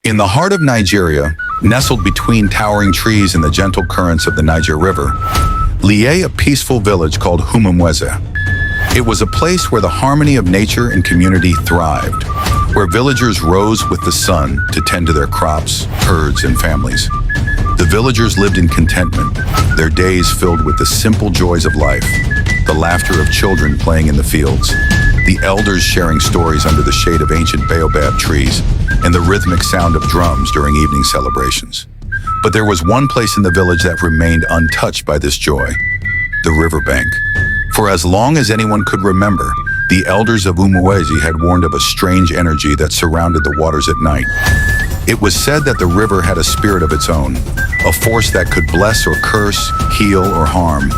In the heart of Nigeria, nestled between towering trees and the gentle currents of the Niger River, lay a peaceful village called Umumweze. It was a place where the harmony of nature and community thrived, where villagers rose with the sun to tend to their crops, herds, and families. The villagers lived in contentment, their days filled with the simple joys of life, the laughter of children playing in the fields, the elders sharing stories under the shade of ancient baobab trees, and the rhythmic sound of drums during evening celebrations. But there was one place in the village that remained untouched by this joy: the riverbank. For as long as anyone could remember, the elders of Umumweze had warned of a strange energy that surrounded the waters at night. It was said that the river had a spirit of its own, a force that could bless or curse, heal or harm.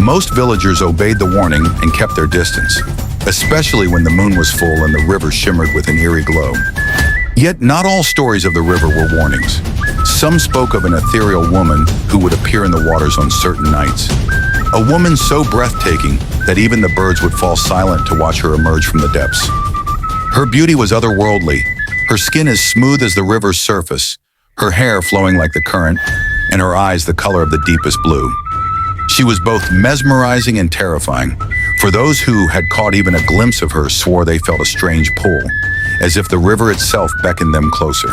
Most villagers obeyed the warning and kept their distance, especially when the moon was full and the river shimmered with an eerie glow. Yet not all stories of the river were warnings. Some spoke of an ethereal woman who would appear in the waters on certain nights. A woman so breathtaking that even the birds would fall silent to watch her emerge from the depths. Her beauty was otherworldly, her skin as smooth as the river's surface, her hair flowing like the current, and her eyes the color of the deepest blue. She was both mesmerizing and terrifying, for those who had caught even a glimpse of her swore they felt a strange pull, as if the river itself beckoned them closer.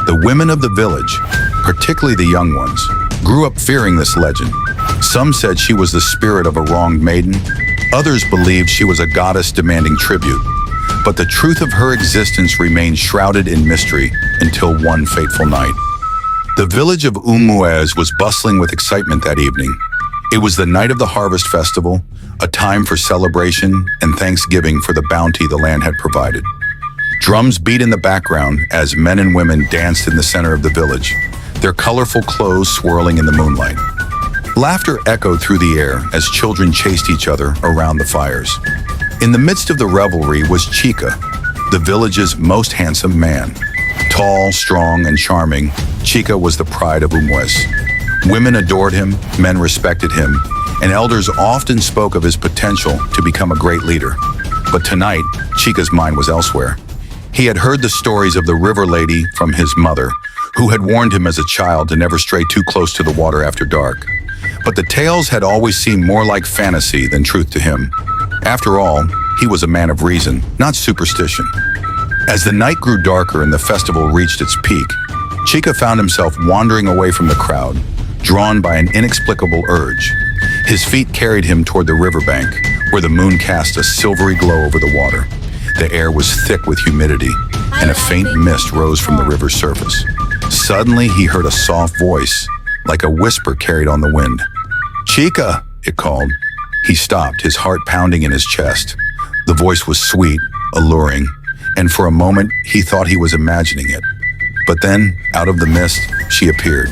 The women of the village, particularly the young ones, grew up fearing this legend. Some said she was the spirit of a wronged maiden, others believed she was a goddess demanding tribute, but the truth of her existence remained shrouded in mystery until one fateful night. The village of Umumweze was bustling with excitement that evening. It was the night of the harvest festival, a time for celebration and thanksgiving for the bounty the land had provided. Drums beat in the background as men and women danced in the center of the village, their colorful clothes swirling in the moonlight. Laughter echoed through the air as children chased each other around the fires. In the midst of the revelry was Chika, the village's most handsome man. Tall, strong, and charming, Chika was the pride of Umumweze. Women adored him, men respected him, and elders often spoke of his potential to become a great leader. But tonight, Chika's mind was elsewhere. He had heard the stories of the river lady from his mother, who had warned him as a child to never stray too close to the water after dark. But the tales had always seemed more like fantasy than truth to him. After all, he was a man of reason, not superstition. As the night grew darker and the festival reached its peak, Chika found himself wandering away from the crowd, drawn by an inexplicable urge. His feet carried him toward the riverbank, where the moon cast a silvery glow over the water. The air was thick with humidity, and a faint mist rose from the river's surface. Suddenly, he heard a soft voice, like a whisper carried on the wind. "Chika!" it called. He stopped, his heart pounding in his chest. The voice was sweet, alluring, and for a moment, he thought he was imagining it. But then, out of the mist, she appeared.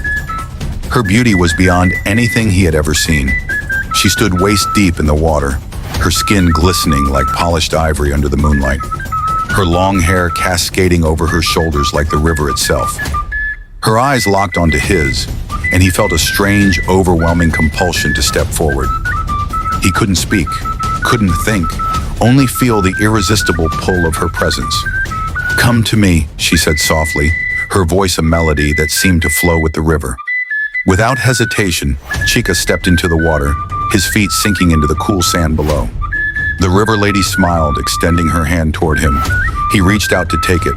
Her beauty was beyond anything he had ever seen. She stood waist-deep in the water, her skin glistening like polished ivory under the moonlight, her long hair cascading over her shoulders like the river itself. Her eyes locked onto his, and he felt a strange, overwhelming compulsion to step forward. He couldn't speak, couldn't think, only feel the irresistible pull of her presence. "Come to me," she said softly, her voice a melody that seemed to flow with the river. Without hesitation, Chika stepped into the water, his feet sinking into the cool sand below. The river lady smiled, extending her hand toward him. He reached out to take it,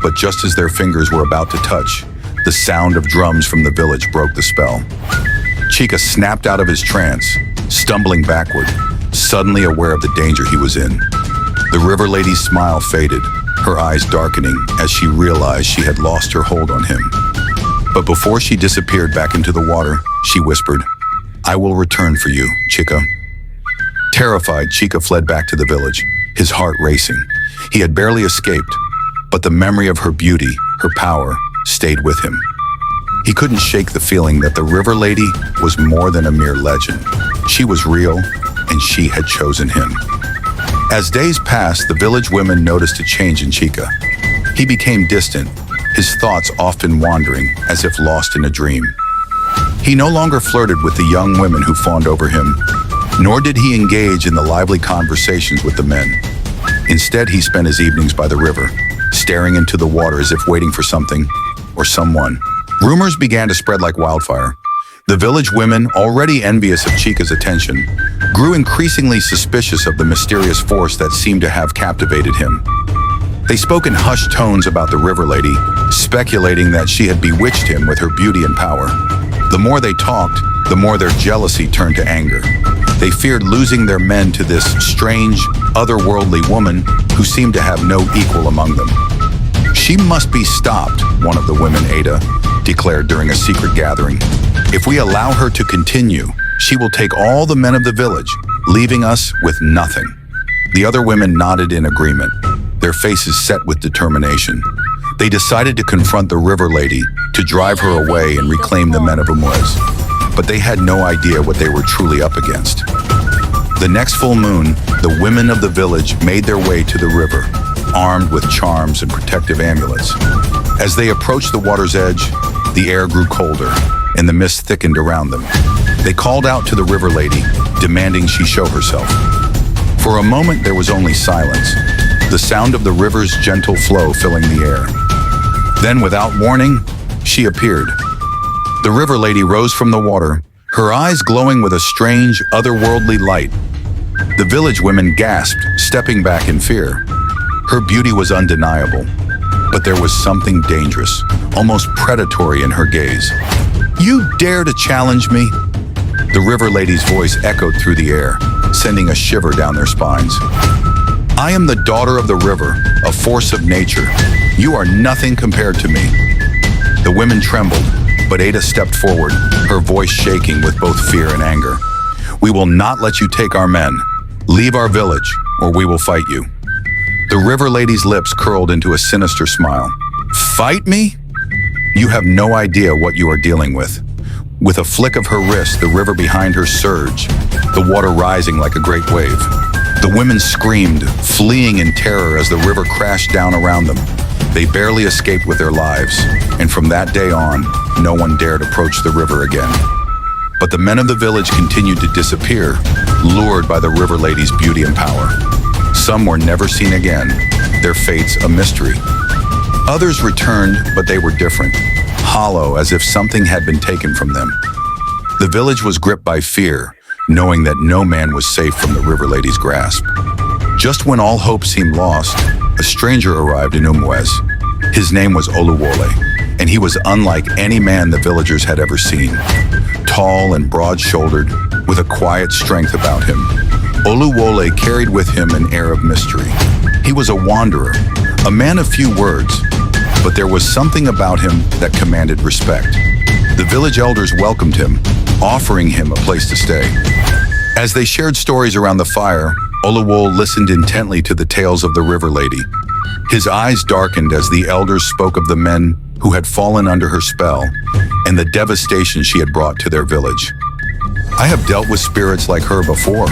but just as their fingers were about to touch, the sound of drums from the village broke the spell. Chika snapped out of his trance, stumbling backward, suddenly aware of the danger he was in. The river lady's smile faded, her eyes darkening as she realized she had lost her hold on him. But before she disappeared back into the water, she whispered, "I will return for you, Chika." Terrified, Chika fled back to the village, his heart racing. He had barely escaped, but the memory of her beauty, her power, stayed with him. He couldn't shake the feeling that the river lady was more than a mere legend. She was real, and she had chosen him. As days passed, the village women noticed a change in Chika. He became distant, his thoughts often wandering, as if lost in a dream. He no longer flirted with the young women who fawned over him, nor did he engage in the lively conversations with the men. Instead, he spent his evenings by the river, staring into the water as if waiting for something or someone. Rumors began to spread like wildfire. The village women, already envious of Chica's attention, grew increasingly suspicious of the mysterious force that seemed to have captivated him. They spoke in hushed tones about the river lady, speculating that she had bewitched him with her beauty and power. The more they talked, the more their jealousy turned to anger. They feared losing their men to this strange, otherworldly woman who seemed to have no equal among them. "She must be stopped," one of the women, Ada, declared during a secret gathering. "If we allow her to continue, she will take all the men of the village, leaving us with nothing." The other women nodded in agreement, their faces set with determination. They decided to confront the river lady, to drive her away and reclaim the men of Umwez. But they had no idea what they were truly up against. The next full moon, the women of the village made their way to the river, armed with charms and protective amulets. As they approached the water's edge, the air grew colder, and the mist thickened around them. They called out to the river lady, demanding she show herself. For a moment, there was only silence, the sound of the river's gentle flow filling the air. Then, without warning, she appeared. The river lady rose from the water, her eyes glowing with a strange, otherworldly light. The village women gasped, stepping back in fear. Her beauty was undeniable, but there was something dangerous, almost predatory in her gaze. "You dare to challenge me?" The river lady's voice echoed through the air, sending a shiver down their spines. "I am the daughter of the river, a force of nature. You are nothing compared to me." The women trembled, but Ada stepped forward, her voice shaking with both fear and anger. "We will not let you take our men. Leave our village, or we will fight you." The river lady's lips curled into a sinister smile. "Fight me? You have no idea what you are dealing with." With a flick of her wrist, the river behind her surged, the water rising like a great wave. The women screamed, fleeing in terror as the river crashed down around them. They barely escaped with their lives, and from that day on, no one dared approach the river again. But the men of the village continued to disappear, lured by the river lady's beauty and power. Some were never seen again, their fates a mystery. Others returned, but they were different, hollow as if something had been taken from them. The village was gripped by fear, knowing that no man was safe from the river lady's grasp. Just when all hope seemed lost, a stranger arrived in Umwez. His name was Oluwole, and he was unlike any man the villagers had ever seen. Tall and broad-shouldered, with a quiet strength about him, Oluwole carried with him an air of mystery. He was a wanderer, a man of few words, but there was something about him that commanded respect. The village elders welcomed him, offering him a place to stay. As they shared stories around the fire, Oluwole listened intently to the tales of the river lady. His eyes darkened as the elders spoke of the men who had fallen under her spell and the devastation she had brought to their village. "I have dealt with spirits like her before,"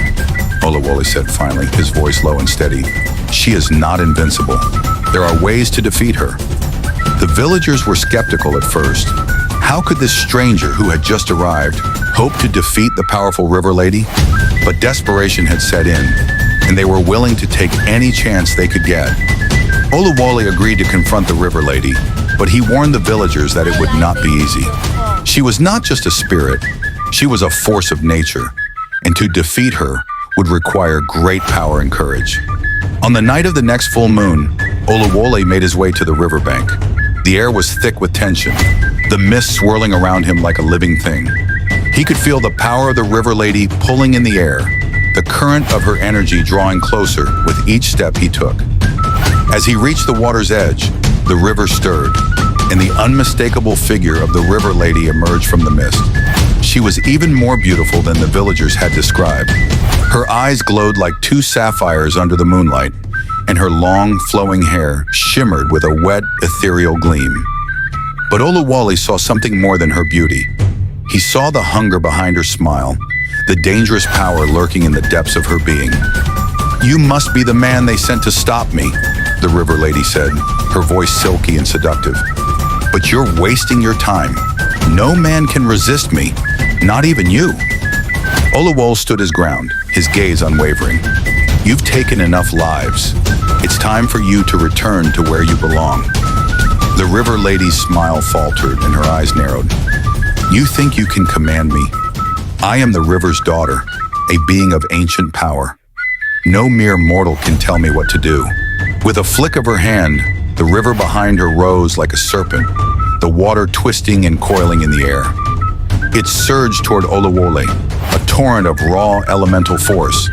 Oluwole said finally, his voice low and steady. "She is not invincible. There are ways to defeat her." The villagers were skeptical at first. How could this stranger who had just arrived hope to defeat the powerful river lady? But desperation had set in, and they were willing to take any chance they could get. Oluwole agreed to confront the river lady, but he warned the villagers that it would not be easy. She was not just a spirit, she was a force of nature, and to defeat her would require great power and courage. On the night of the next full moon, Oluwole made his way to the riverbank. The air was thick with tension, the mist swirling around him like a living thing. He could feel the power of the river lady pulling in the air, the current of her energy drawing closer with each step he took. As he reached the water's edge, the river stirred, and the unmistakable figure of the river lady emerged from the mist. She was even more beautiful than the villagers had described. Her eyes glowed like two sapphires under the moonlight, and her long, flowing hair shimmered with a wet, ethereal gleam. But Oluwole saw something more than her beauty. He saw the hunger behind her smile, the dangerous power lurking in the depths of her being. "You must be the man they sent to stop me," the river lady said, her voice silky and seductive. "But you're wasting your time. No man can resist me, not even you." Oluwole stood his ground, his gaze unwavering. You've taken enough lives. It's time for you to return to where you belong." The river lady's smile faltered and her eyes narrowed. "You think you can command me? I am the river's daughter, a being of ancient power. No mere mortal can tell me what to do." With a flick of her hand, the river behind her rose like a serpent, the water twisting and coiling in the air. It surged toward Olawole, a torrent of raw elemental force.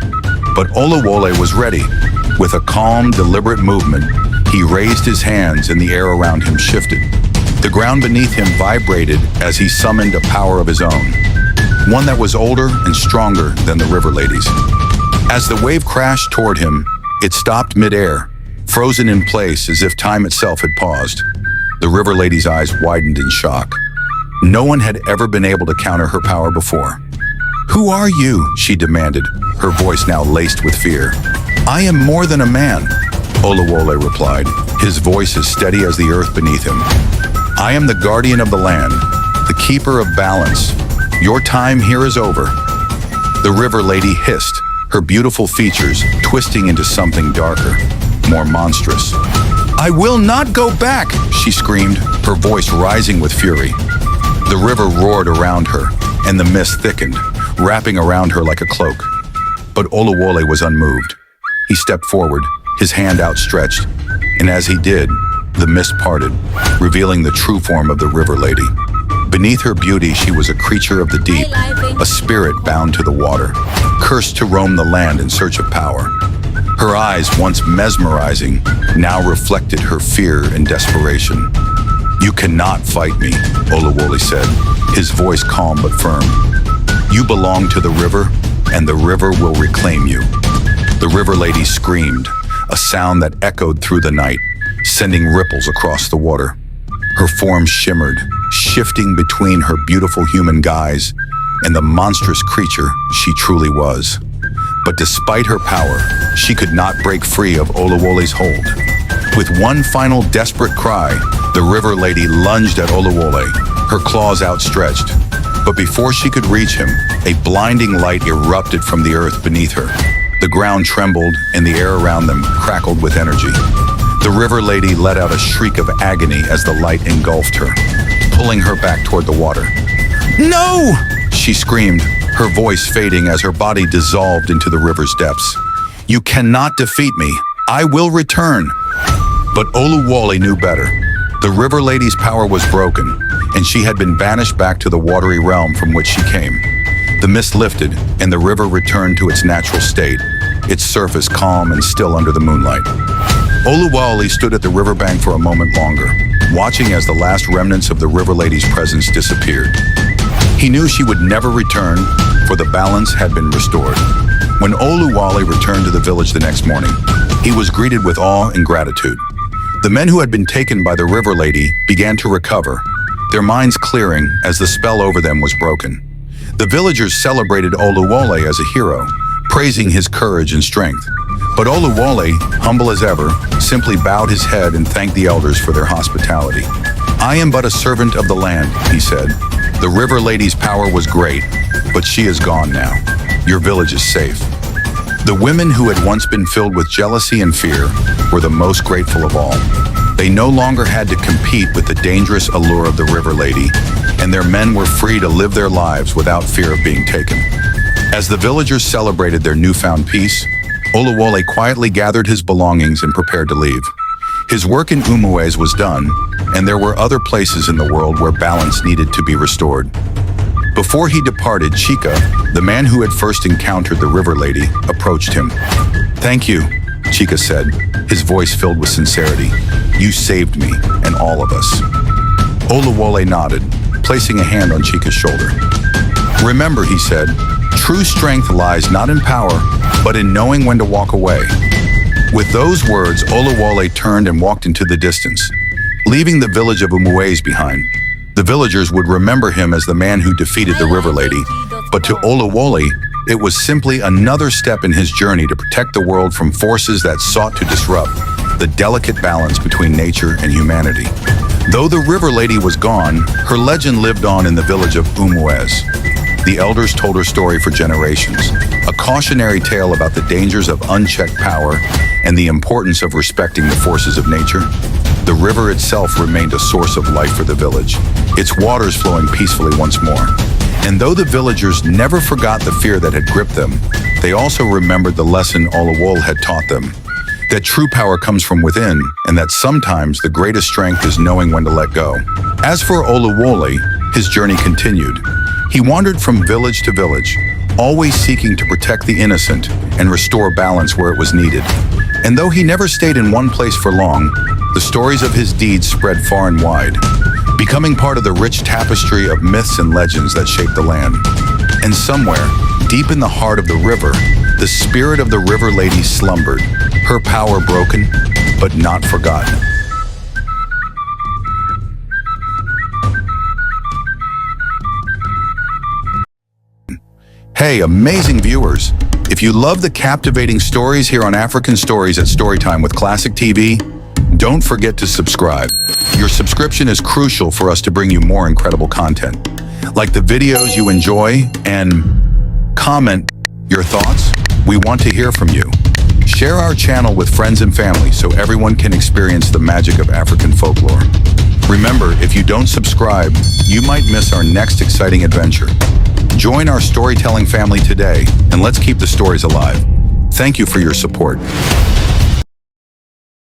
But Olawole was ready. With a calm, deliberate movement, he raised his hands and the air around him shifted. The ground beneath him vibrated as he summoned a power of his own, one that was older and stronger than the river lady's. As the wave crashed toward him, it stopped midair, frozen in place as if time itself had paused. The river lady's eyes widened in shock. No one had ever been able to counter her power before. "Who are you?" she demanded, her voice now laced with fear. "I am more than a man," Olawole replied, his voice as steady as the earth beneath him. "I am the guardian of the land, the keeper of balance. Your time here is over." The river lady hissed, her beautiful features twisting into something darker, more monstrous. "I will not go back," she screamed, her voice rising with fury. The river roared around her, and the mist thickened, wrapping around her like a cloak. But Olawole was unmoved. He stepped forward, his hand outstretched, and as he did, the mist parted, revealing the true form of the river lady. Beneath her beauty, she was a creature of the deep, a spirit bound to the water, cursed to roam the land in search of power. Her eyes, once mesmerizing, now reflected her fear and desperation. "You cannot fight me," Olawole said, his voice calm but firm. "You belong to the river, and the river will reclaim you." The river lady screamed, a sound that echoed through the night, sending ripples across the water. Her form shimmered, shifting between her beautiful human guise and the monstrous creature she truly was. But despite her power, she could not break free of Olawole's hold. With one final desperate cry, the river lady lunged at Olawole, her claws outstretched. But before she could reach him, a blinding light erupted from the earth beneath her. The ground trembled and the air around them crackled with energy. The river lady let out a shriek of agony as the light engulfed her, pulling her back toward the water. "No!" she screamed, her voice fading as her body dissolved into the river's depths. "You cannot defeat me. I will return." But Olawole knew better. The river lady's power was broken, and she had been banished back to the watery realm from which she came. The mist lifted, and the river returned to its natural state, its surface calm and still under the moonlight. Olawole stood at the riverbank for a moment longer, watching as the last remnants of the river lady's presence disappeared. He knew she would never return, for the balance had been restored. When Olawole returned to the village the next morning, he was greeted with awe and gratitude. The men who had been taken by the river lady began to recover, their minds clearing as the spell over them was broken. The villagers celebrated Olawole as a hero, praising his courage and strength. But Olawole, humble as ever, simply bowed his head and thanked the elders for their hospitality. "I am but a servant of the land," he said. "The river lady's power was great, but she is gone now. Your village is safe." The women who had once been filled with jealousy and fear were the most grateful of all. They no longer had to compete with the dangerous allure of the river lady, and their men were free to live their lives without fear of being taken. As the villagers celebrated their newfound peace, Olawole quietly gathered his belongings and prepared to leave. His work in Umuez was done, and there were other places in the world where balance needed to be restored. Before he departed, Chika, the man who had first encountered the river lady, approached him. "Thank you," Chika said, his voice filled with sincerity. "You saved me, and all of us." Olawole nodded, placing a hand on Chika's shoulder. "Remember," he said, "true strength lies not in power, but in knowing when to walk away." With those words, Olawole turned and walked into the distance, leaving the village of Umuez behind. The villagers would remember him as the man who defeated the river lady, but to Olawole, it was simply another step in his journey to protect the world from forces that sought to disrupt the delicate balance between nature and humanity. Though the river lady was gone, her legend lived on in the village of Umuez. the elders told her story for generations, a cautionary tale about the dangers of unchecked power and the importance of respecting the forces of nature. The river itself remained a source of life for the village, its waters flowing peacefully once more. And though the villagers never forgot the fear that had gripped them, they also remembered the lesson Olawole had taught them, that true power comes from within, and that sometimes the greatest strength is knowing when to let go. As for Olawole, his journey continued. He wandered from village to village, always seeking to protect the innocent and restore balance where it was needed. And though he never stayed in one place for long, the stories of his deeds spread far and wide, becoming part of the rich tapestry of myths and legends that shaped the land. And somewhere, deep in the heart of the river, the spirit of the river lady slumbered, her power broken, but not forgotten. Hey, amazing viewers! If you love the captivating stories here on African Stories at Storytime with Classic TV, don't forget to subscribe. Your subscription is crucial for us to bring you more incredible content. Like the videos you enjoy and comment your thoughts. We want to hear from you. Share our channel with friends and family so everyone can experience the magic of African folklore. Remember, if you don't subscribe, you might miss our next exciting adventure. Join our storytelling family today, and let's keep the stories alive. Thank you for your support.